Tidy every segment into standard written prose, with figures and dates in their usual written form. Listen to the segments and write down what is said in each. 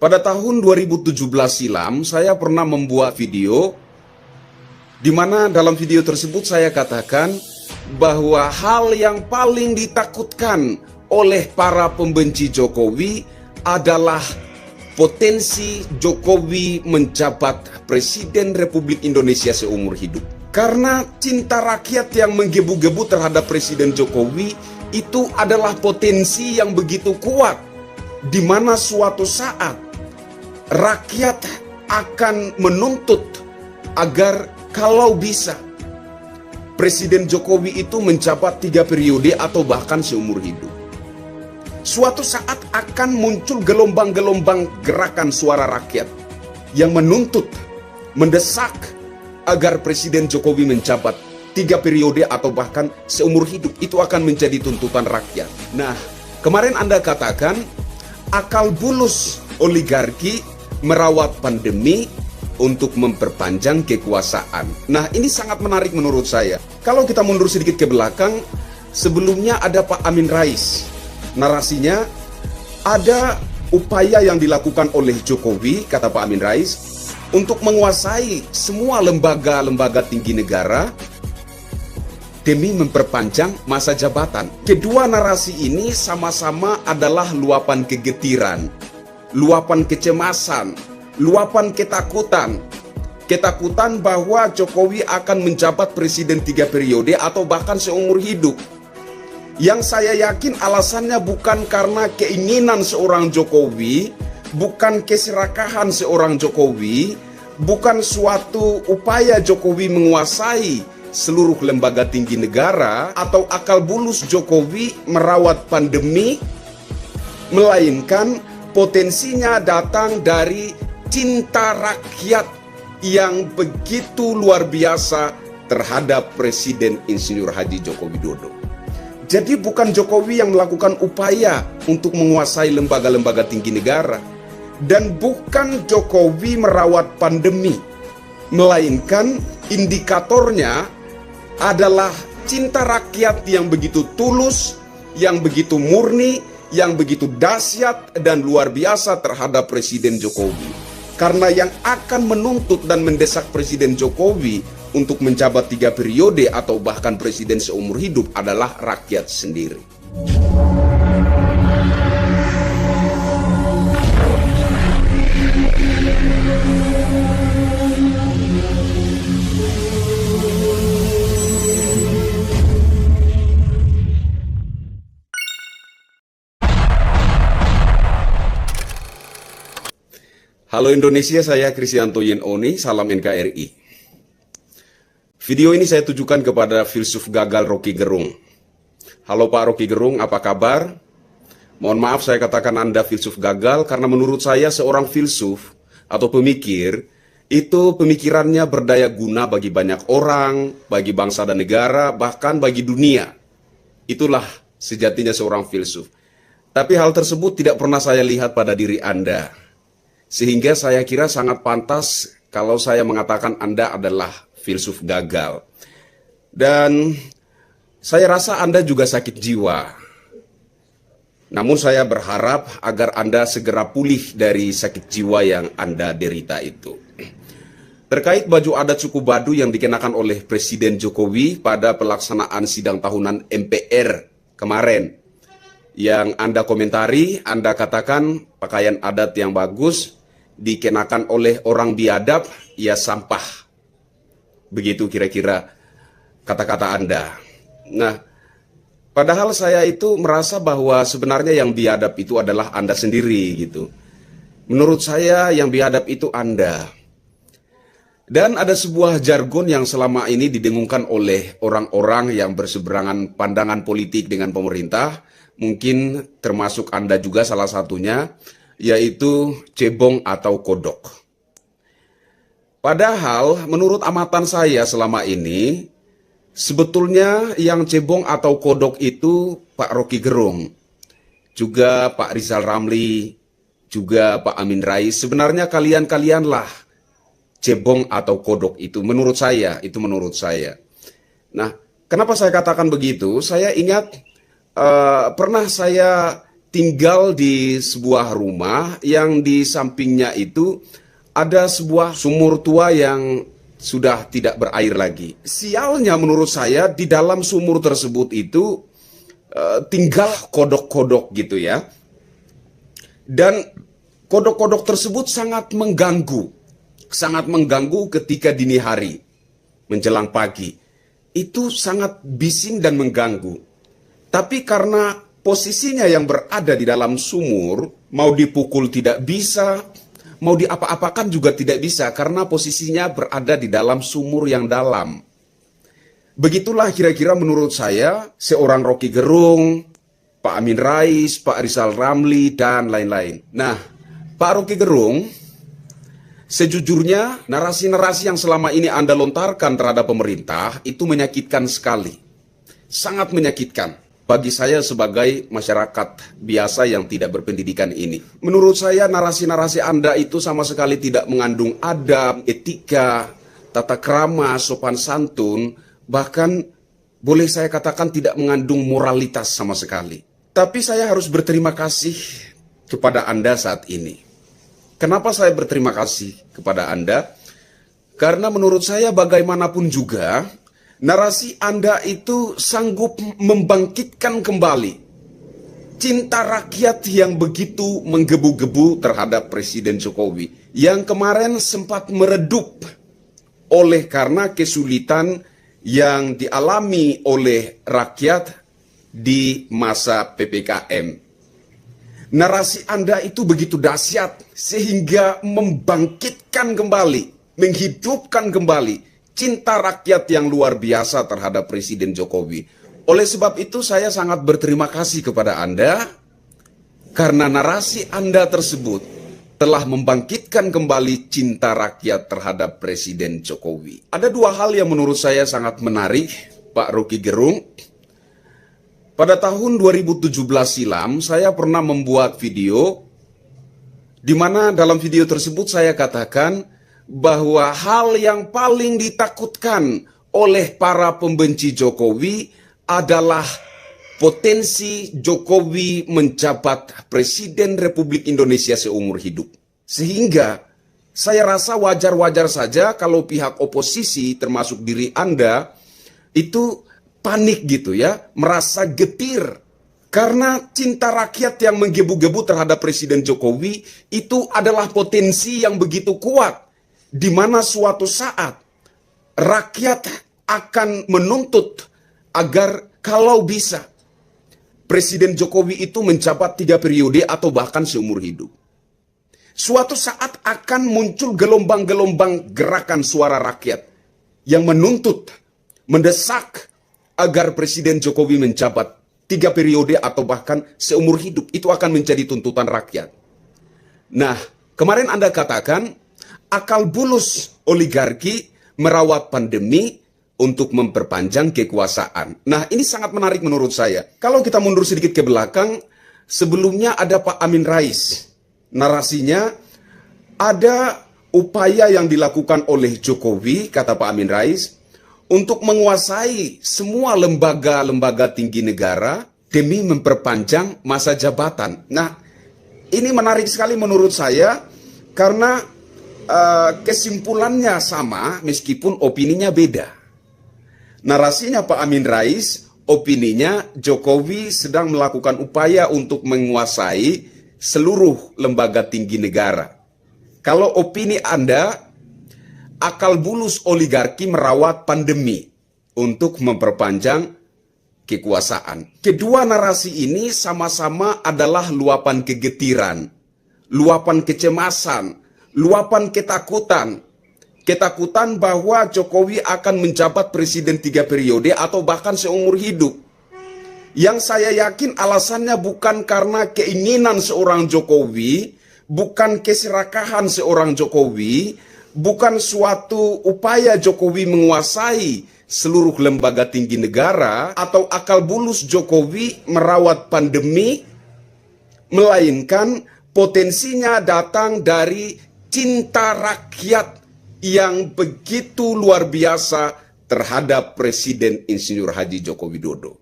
Pada tahun 2017 silam, saya pernah membuat video di mana dalam video tersebut saya katakan bahwa hal yang paling ditakutkan oleh para pembenci Jokowi adalah potensi Jokowi menjabat Presiden Republik Indonesia seumur hidup. Karena cinta rakyat yang menggebu-gebu terhadap Presiden Jokowi itu adalah potensi yang begitu kuat, di mana suatu saat rakyat akan menuntut agar kalau bisa Presiden Jokowi itu menjabat 3 periode atau bahkan seumur hidup. Suatu saat akan muncul gelombang-gelombang gerakan suara rakyat yang menuntut, mendesak agar Presiden Jokowi menjabat 3 periode atau bahkan seumur hidup. Itu akan menjadi tuntutan rakyat. Nah, kemarin Anda katakan akal bulus oligarki merawat pandemi untuk memperpanjang kekuasaan. Nah, ini sangat menarik menurut saya. Kalau kita mundur sedikit ke belakang, sebelumnya ada Pak Amin Rais. Narasinya, ada upaya yang dilakukan oleh Jokowi, kata Pak Amin Rais, untuk menguasai semua lembaga-lembaga tinggi negara demi memperpanjang masa jabatan. Kedua narasi ini sama-sama adalah luapan kegetiran, luapan kecemasan, luapan ketakutan. Ketakutan bahwa Jokowi akan menjabat presiden 3 periode atau bahkan seumur hidup. Yang saya yakin alasannya bukan karena keinginan seorang Jokowi, bukan keserakahan seorang Jokowi, bukan suatu upaya Jokowi menguasai seluruh lembaga tinggi negara atau akal bulus Jokowi merawat pandemi, melainkan potensinya datang dari cinta rakyat yang begitu luar biasa terhadap Presiden Insinyur Haji Joko Widodo. Jadi bukan Jokowi yang melakukan upaya untuk menguasai lembaga-lembaga tinggi negara, dan bukan Jokowi merawat pandemi, melainkan indikatornya adalah cinta rakyat yang begitu tulus, yang begitu murni, yang begitu dahsyat dan luar biasa terhadap Presiden Jokowi. Karena yang akan menuntut dan mendesak Presiden Jokowi untuk menjabat 3 periode atau bahkan presiden seumur hidup adalah rakyat sendiri. Halo Indonesia, saya Kristianto Yenoni, salam NKRI. Video ini saya tujukan kepada filsuf gagal Rocky Gerung. Halo Pak Rocky Gerung, apa kabar? Mohon maaf saya katakan Anda filsuf gagal karena menurut saya seorang filsuf atau pemikir itu pemikirannya berdaya guna bagi banyak orang, bagi bangsa dan negara, bahkan bagi dunia. Itulah sejatinya seorang filsuf. Tapi hal tersebut tidak pernah saya lihat pada diri Anda. Sehingga saya kira sangat pantas kalau saya mengatakan Anda adalah filsuf gagal. Dan saya rasa Anda juga sakit jiwa. Namun saya berharap agar Anda segera pulih dari sakit jiwa yang Anda derita itu. Terkait baju adat suku Baduy yang dikenakan oleh Presiden Jokowi pada pelaksanaan sidang tahunan MPR kemarin, yang Anda komentari, Anda katakan pakaian adat yang bagus dikenakan oleh orang biadab, ya sampah. Begitu kira-kira kata-kata Anda. Nah, padahal saya itu merasa bahwa sebenarnya yang biadab itu adalah Anda sendiri gitu. Menurut saya yang biadab itu Anda. Dan ada sebuah jargon yang selama ini didengungkan oleh orang-orang yang berseberangan pandangan politik dengan pemerintah, mungkin termasuk Anda juga salah satunya, yaitu cebong atau kodok. Padahal menurut amatan saya selama ini, sebetulnya yang cebong atau kodok itu Pak Rocky Gerung, juga Pak Rizal Ramli, juga Pak Amin Rais. Sebenarnya kalian-kalianlah cebong atau kodok itu, menurut saya, itu menurut saya. Nah, kenapa saya katakan begitu? Saya ingat pernah saya tinggal di sebuah rumah yang di sampingnya itu ada sebuah sumur tua yang sudah tidak berair lagi. Sialnya menurut saya di dalam sumur tersebut itu tinggal kodok-kodok gitu ya. Dan kodok-kodok tersebut sangat mengganggu ketika dini hari menjelang pagi. Itu sangat bising dan mengganggu. Tapi karena posisinya yang berada di dalam sumur, mau dipukul tidak bisa, mau diapa-apakan juga tidak bisa karena posisinya berada di dalam sumur yang dalam. Begitulah kira-kira menurut saya seorang Rocky Gerung, Pak Amin Rais, Pak Rizal Ramli, dan lain-lain. Nah, Pak Rocky Gerung, sejujurnya narasi-narasi yang selama ini Anda lontarkan terhadap pemerintah itu menyakitkan sekali. Sangat menyakitkan bagi saya sebagai masyarakat biasa yang tidak berpendidikan ini. Menurut saya narasi-narasi Anda itu sama sekali tidak mengandung adab, etika, tata krama, sopan santun, bahkan boleh saya katakan tidak mengandung moralitas sama sekali. Tapi saya harus berterima kasih kepada Anda saat ini. Kenapa saya berterima kasih kepada Anda? Karena menurut saya bagaimanapun juga, narasi Anda itu sanggup membangkitkan kembali cinta rakyat yang begitu menggebu-gebu terhadap Presiden Jokowi, yang kemarin sempat meredup oleh karena kesulitan yang dialami oleh rakyat di masa PPKM. Narasi Anda itu begitu dahsyat sehingga membangkitkan kembali, menghidupkan kembali cinta rakyat yang luar biasa terhadap Presiden Jokowi. Oleh sebab itu saya sangat berterima kasih kepada Anda karena narasi Anda tersebut telah membangkitkan kembali cinta rakyat terhadap Presiden Jokowi. Ada dua hal yang menurut saya sangat menarik, Pak Rocky Gerung. Pada tahun 2017 silam, saya pernah membuat video di mana dalam video tersebut saya katakan bahwa hal yang paling ditakutkan oleh para pembenci Jokowi adalah potensi Jokowi menjabat Presiden Republik Indonesia seumur hidup. Sehingga saya rasa wajar-wajar saja kalau pihak oposisi termasuk diri Anda itu panik gitu ya, merasa getir. Karena cinta rakyat yang menggebu-gebu terhadap Presiden Jokowi itu adalah potensi yang begitu kuat. Di mana suatu saat rakyat akan menuntut agar kalau bisa Presiden Jokowi itu menjabat 3 periode atau bahkan seumur hidup. Suatu saat akan muncul gelombang-gelombang gerakan suara rakyat yang menuntut, mendesak agar Presiden Jokowi menjabat 3 periode atau bahkan seumur hidup. Itu akan menjadi tuntutan rakyat. Nah, kemarin Anda katakan akal bulus oligarki merawat pandemi untuk memperpanjang kekuasaan. Nah, ini sangat menarik menurut saya. Kalau kita mundur sedikit ke belakang, sebelumnya ada Pak Amin Rais. Narasinya ada upaya yang dilakukan oleh Jokowi, kata Pak Amin Rais, untuk menguasai semua lembaga-lembaga tinggi negara demi memperpanjang masa jabatan. Nah, ini menarik sekali menurut saya karena kesimpulannya sama meskipun opininya beda. Narasinya Pak Amin Rais, opininya Jokowi sedang melakukan upaya untuk menguasai seluruh lembaga tinggi negara. Kalau opini Anda, akal bulus oligarki merawat pandemi untuk memperpanjang kekuasaan. Kedua narasi ini sama-sama adalah luapan kegetiran, luapan kecemasan, luapan ketakutan. Ketakutan bahwa Jokowi akan menjabat presiden 3 periode atau bahkan seumur hidup. Yang saya yakin alasannya bukan karena keinginan seorang Jokowi, bukan keserakahan seorang Jokowi, bukan suatu upaya Jokowi menguasai seluruh lembaga tinggi negara atau akal bulus Jokowi merawat pandemi, melainkan potensinya datang dari cinta rakyat yang begitu luar biasa terhadap Presiden Insinyur Haji Joko Widodo.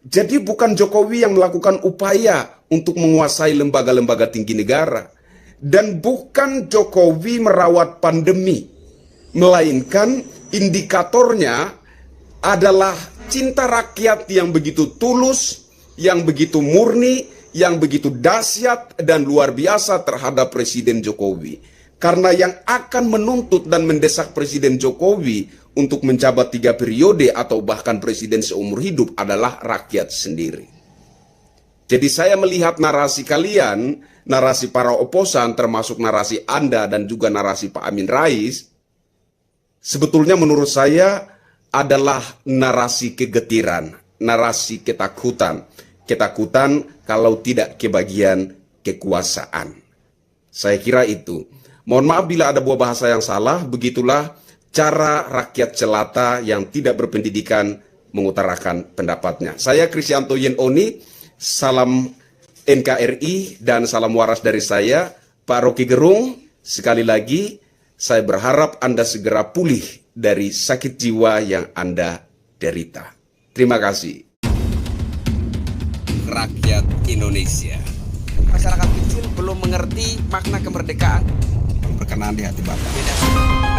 Jadi bukan Jokowi yang melakukan upaya untuk menguasai lembaga-lembaga tinggi negara. Dan bukan Jokowi merawat pandemi, melainkan indikatornya adalah cinta rakyat yang begitu tulus, yang begitu murni, yang begitu dahsyat dan luar biasa terhadap Presiden Jokowi. Karena yang akan menuntut dan mendesak Presiden Jokowi untuk menjabat 3 periode atau bahkan presiden seumur hidup adalah rakyat sendiri. Jadi saya melihat narasi kalian, narasi para oposan, termasuk narasi Anda dan juga narasi Pak Amin Rais, sebetulnya menurut saya adalah narasi kegetiran, narasi ketakutan. Ketakutan kalau tidak kebagian kekuasaan. Saya kira itu. Mohon maaf bila ada buah bahasa yang salah, begitulah cara rakyat jelata yang tidak berpendidikan mengutarakan pendapatnya. Saya Kristianto Yenoni. Salam NKRI dan salam waras dari saya, Pak Rocky Gerung. Sekali lagi, saya berharap Anda segera pulih dari sakit jiwa yang Anda derita. Terima kasih. Rakyat Indonesia. Masyarakat kecil belum mengerti makna kemerdekaan. Berkenan di hati Bapak.